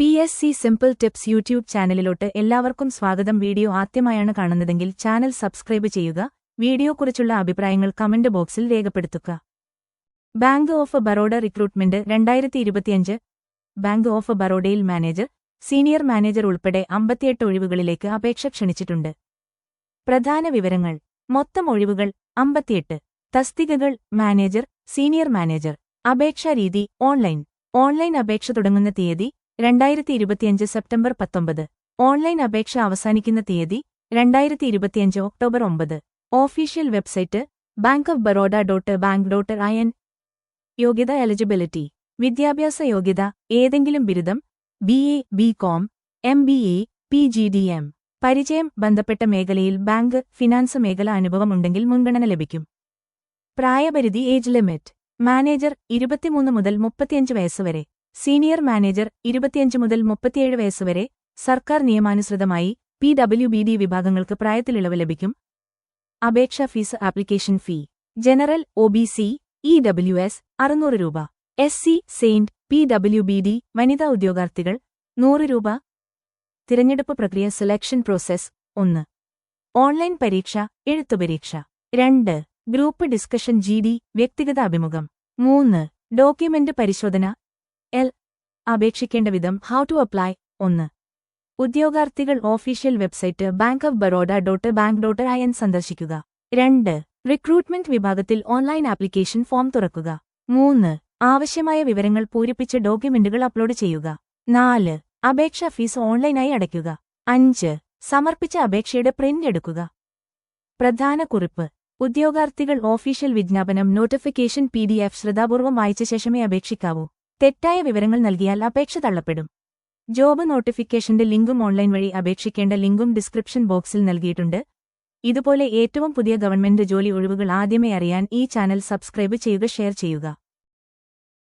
PSC simple tips YouTube ചാനലിലോട്ട് എല്ലാവർക്കും സ്വാഗതം. Video ആദ്യമായാണ് കാണുന്നതെങ്കിൽ ചാനൽ സബ്സ്ക്രൈബ് ചെയ്യുക. വീഡിയോക്കുറിച്ചുള്ള അഭിപ്രായങ്ങൾ കമന്റ് ബോക്സിൽ രേഖപ്പെടുത്തുക. Bank of Baroda recruitment 2025. Bank of ബറോഡയിൽ മാനേജർ, സീനിയർ മാനേജർ ഉൾപ്പെടെ 58 ഒഴിവുകളിലേക്ക് അപേക്ഷ ക്ഷണിച്ചിട്ടുണ്ട്. പ്രധാന വിവരങ്ങൾ. മൊത്തം ഒഴിവുകൾ 58. തസ്തികകൾ മാനേജർ, സീനിയർ മാനേജർ. അപേക്ഷാരീതി ഓൺലൈൻ അപേക്ഷ തുടങ്ങുന്ന തീയതി 2025 സെപ്റ്റംബർ 19. ഓൺലൈൻ അപേക്ഷ അവസാനിക്കുന്ന തീയതി 2025 ഒക്ടോബർ 9. Official website bankofbaroda.bank.in. യോഗ്യത എലിജിബിലിറ്റി. വിദ്യാഭ്യാസ യോഗ്യത ഏതെങ്കിലും ബിരുദം, BA, BCom, MBA, PGDM. പരിചയം ബന്ധപ്പെട്ട മേഖലയിൽ ബാങ്ക്, ഫിനാൻസ് മേഖല അനുഭവം ഉണ്ടെങ്കിൽ മുൻഗണന ലഭിക്കും. പ്രായപരിധി ഏജ് ലിമിറ്റ്. മാനേജർ 23 മുതൽ 35 വയസ്സുവരെ. സീനിയർ മാനേജർ 25 മുതൽ 37 വയസ്സുവരെ. സർക്കാർ നിയമാനുസൃതമായി PWBD വിഭാഗങ്ങൾക്ക് പ്രായത്തിലിളവ് ലഭിക്കും. അപേക്ഷാ fees. Application fee general, OBC, EWS 600 രൂപ. SC, സെയിന്റ്, PWBD വനിതാ ഉദ്യോഗാർത്ഥികൾ 100 രൂപ. തിരഞ്ഞെടുപ്പ് പ്രക്രിയ. Selection process. 1. ഓൺലൈൻ പരീക്ഷ, എഴുത്തുപരീക്ഷ. 2. ഗ്രൂപ്പ് ഡിസ്കഷൻ GD, വ്യക്തിഗത അഭിമുഖം. 3. ഡോക്യുമെന്റ് പരിശോധന. അപേക്ഷിക്കേണ്ട വിധം. How to apply. 1. ഉദ്യോഗാർത്ഥികൾ ഓഫീഷ്യൽ വെബ്സൈറ്റ് bankofbaroda.bank.in സന്ദർശിക്കുക. 2. റിക്രൂട്ട്മെന്റ് വിഭാഗത്തിൽ ഓൺലൈൻ ആപ്ലിക്കേഷൻ ഫോം തുറക്കുക. 3. ആവശ്യമായ വിവരങ്ങൾ പൂരിപ്പിച്ച് ഡോക്യുമെന്റുകൾ അപ്ലോഡ് ചെയ്യുക. 4. അപേക്ഷാ ഫീസ് ഓൺലൈനായി അടയ്ക്കുക. 5. സമർപ്പിച്ച അപേക്ഷയുടെ പ്രിന്റ് എടുക്കുക. പ്രധാന കുറിപ്പ്. ഉദ്യോഗാർത്ഥികൾ ഓഫീഷ്യൽ വിജ്ഞാപനം നോട്ടിഫിക്കേഷൻ PDF ശ്രദ്ധാപൂർവം വായിച്ച ശേഷമേ അപേക്ഷിക്കാവൂ. തെറ്റായ വിവരങ്ങൾ നൽകിയാൽ അപേക്ഷ തള്ളപ്പെടും. ജോബ് നോട്ടിഫിക്കേഷന്റെ ലിങ്കും ഓൺലൈൻ വഴി അപേക്ഷിക്കേണ്ട ലിങ്കും ഡിസ്ക്രിപ്ഷൻ ബോക്സിൽ നൽകിയിട്ടുണ്ട്. ഇതുപോലെ ഏറ്റവും പുതിയ ഗവൺമെന്റ് ജോലി ഒഴിവുകൾ ആദ്യമേ അറിയാൻ ഈ ചാനൽ സബ്സ്ക്രൈബ് ചെയ്യുക, ഷെയർ ചെയ്യുക.